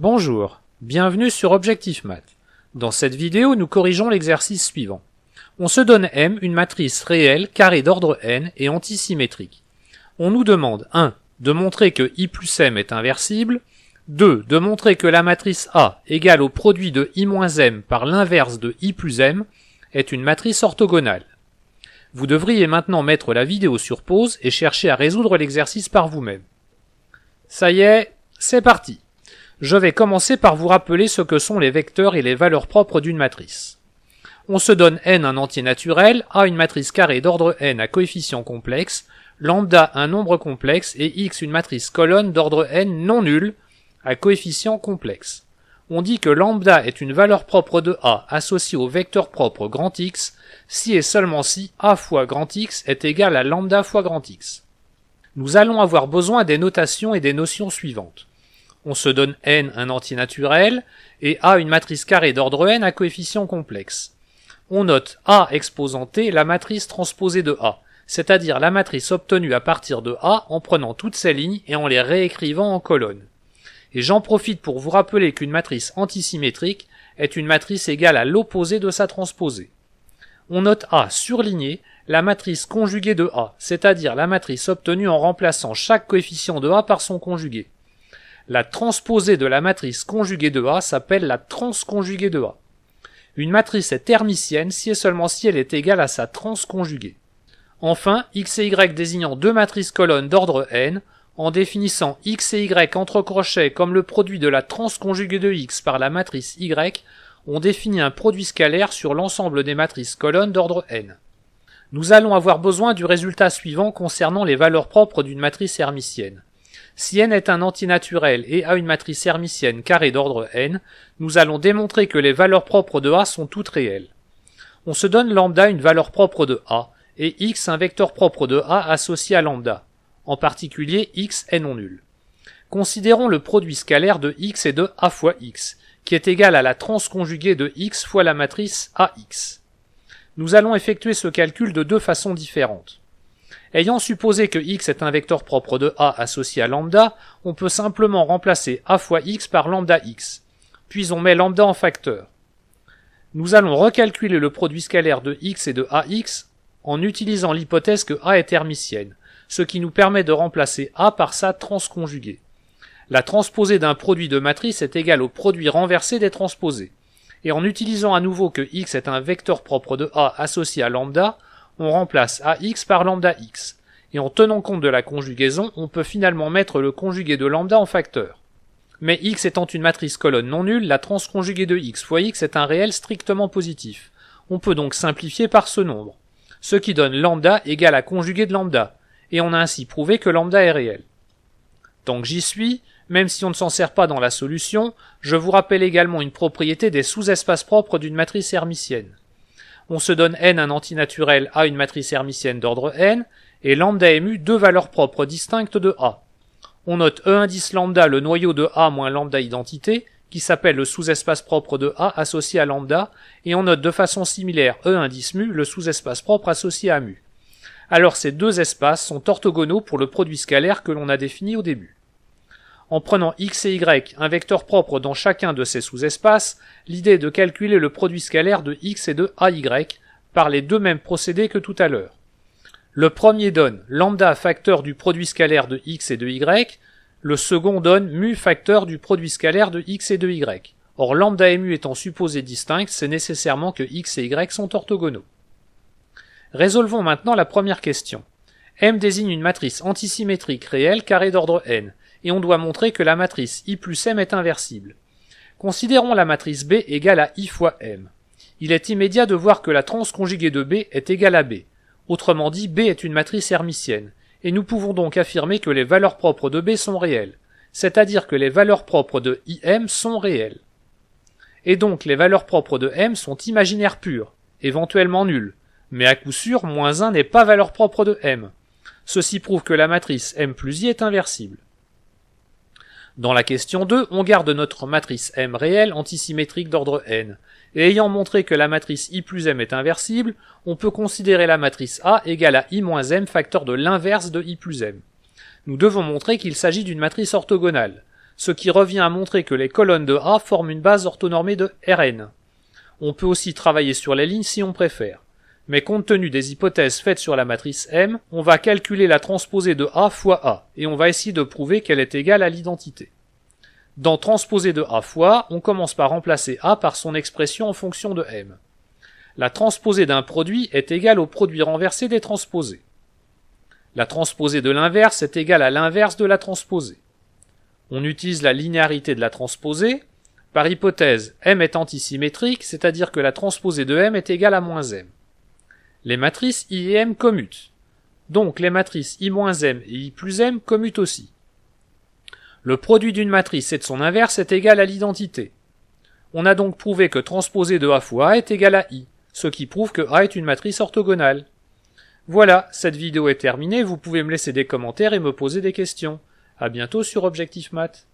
Bonjour, bienvenue sur Objectif Math. Dans cette vidéo, nous corrigeons l'exercice suivant. On se donne M, une matrice réelle, carrée d'ordre n et antisymétrique. On nous demande 1. De montrer que I plus M est inversible, 2. De montrer que la matrice A égale au produit de I moins M par l'inverse de I plus M est une matrice orthogonale. Vous devriez maintenant mettre la vidéo sur pause et chercher à résoudre l'exercice par vous-même. Ça y est, c'est parti. Je vais commencer par vous rappeler ce que sont les vecteurs et les valeurs propres d'une matrice. On se donne n un entier naturel, A une matrice carrée d'ordre n à coefficient complexe, lambda un nombre complexe et x une matrice colonne d'ordre n non nulle à coefficient complexe. On dit que lambda est une valeur propre de A associée au vecteur propre grand X si et seulement si A fois grand X est égal à lambda fois grand X. Nous allons avoir besoin des notations et des notions suivantes. On se donne n un entier naturel et A une matrice carrée d'ordre n à coefficient complexe. On note A exposant T la matrice transposée de A, c'est-à-dire la matrice obtenue à partir de A en prenant toutes ces lignes et en les réécrivant en colonnes. Et j'en profite pour vous rappeler qu'une matrice antisymétrique est une matrice égale à l'opposé de sa transposée. On note A surligné la matrice conjuguée de A, c'est-à-dire la matrice obtenue en remplaçant chaque coefficient de A par son conjugué. La transposée de la matrice conjuguée de A s'appelle la transconjuguée de A. Une matrice est hermitienne si et seulement si elle est égale à sa transconjuguée. Enfin, x et y désignant deux matrices colonnes d'ordre n, en définissant x et y entre crochets comme le produit de la transconjuguée de x par la matrice y, on définit un produit scalaire sur l'ensemble des matrices colonnes d'ordre n. Nous allons avoir besoin du résultat suivant concernant les valeurs propres d'une matrice hermitienne. Si n est un entier naturel et A une matrice hermitienne carrée d'ordre n, nous allons démontrer que les valeurs propres de A sont toutes réelles. On se donne lambda une valeur propre de A et x un vecteur propre de A associé à lambda. En particulier, x est non nul. Considérons le produit scalaire de x et de A fois x, qui est égal à la transconjuguée de x fois la matrice AX. Nous allons effectuer ce calcul de deux façons différentes. Ayant supposé que x est un vecteur propre de A associé à lambda, on peut simplement remplacer A fois x par lambda x, puis on met lambda en facteur. Nous allons recalculer le produit scalaire de x et de AX en utilisant l'hypothèse que A est hermitienne, ce qui nous permet de remplacer A par sa transconjuguée. La transposée d'un produit de matrice est égale au produit renversé des transposés. Et en utilisant à nouveau que x est un vecteur propre de A associé à lambda, on remplace AX par lambda x. Et en tenant compte de la conjugaison, on peut finalement mettre le conjugué de lambda en facteur. Mais x étant une matrice colonne non nulle, la transconjuguée de x fois x est un réel strictement positif. On peut donc simplifier par ce nombre, ce qui donne lambda égale à conjuguée de lambda, et on a ainsi prouvé que lambda est réel. Tant que j'y suis, même si on ne s'en sert pas dans la solution, je vous rappelle également une propriété des sous-espaces propres d'une matrice hermitienne. On se donne n un entier naturel A une matrice hermitienne d'ordre n, et lambda mu deux valeurs propres distinctes de A. On note E indice lambda le noyau de A moins lambda identité, qui s'appelle le sous-espace propre de A associé à lambda, et on note de façon similaire E indice mu le sous-espace propre associé à mu. Alors ces deux espaces sont orthogonaux pour le produit scalaire que l'on a défini au début. En prenant x et y, un vecteur propre dans chacun de ces sous-espaces, l'idée est de calculer le produit scalaire de x et de ay par les deux mêmes procédés que tout à l'heure. Le premier donne lambda facteur du produit scalaire de x et de y, le second donne mu facteur du produit scalaire de x et de y. Or lambda et mu étant supposés distincts, c'est nécessairement que x et y sont orthogonaux. Résolvons maintenant la première question. M désigne une matrice antisymétrique réelle carrée d'ordre n, et on doit montrer que la matrice I plus M est inversible. Considérons la matrice B égale à I fois M. Il est immédiat de voir que la transconjuguée de B est égale à B. Autrement dit, B est une matrice hermitienne, et nous pouvons donc affirmer que les valeurs propres de B sont réelles, c'est-à-dire que les valeurs propres de IM sont réelles. Et donc les valeurs propres de M sont imaginaires pures, éventuellement nulles, mais à coup sûr, moins 1 n'est pas valeur propre de M. Ceci prouve que la matrice M plus I est inversible. Dans la question 2, on garde notre matrice M réelle antisymétrique d'ordre n, et ayant montré que la matrice I plus M est inversible, on peut considérer la matrice A égale à I moins M facteur de l'inverse de I plus M. Nous devons montrer qu'il s'agit d'une matrice orthogonale, ce qui revient à montrer que les colonnes de A forment une base orthonormée de Rn. On peut aussi travailler sur les lignes si on préfère. Mais compte tenu des hypothèses faites sur la matrice M, on va calculer la transposée de A fois A, et on va essayer de prouver qu'elle est égale à l'identité. Dans transposée de A fois A, on commence par remplacer A par son expression en fonction de M. La transposée d'un produit est égale au produit renversé des transposés. La transposée de l'inverse est égale à l'inverse de la transposée. On utilise la linéarité de la transposée. Par hypothèse, M est antisymétrique, c'est-à-dire que la transposée de M est égale à moins M. Les matrices I et M commutent. Donc les matrices I-M et I+M commutent aussi. Le produit d'une matrice et de son inverse est égal à l'identité. On a donc prouvé que transposée de A fois A est égal à I, ce qui prouve que A est une matrice orthogonale. Voilà, cette vidéo est terminée, vous pouvez me laisser des commentaires et me poser des questions. À bientôt sur Objectif Math.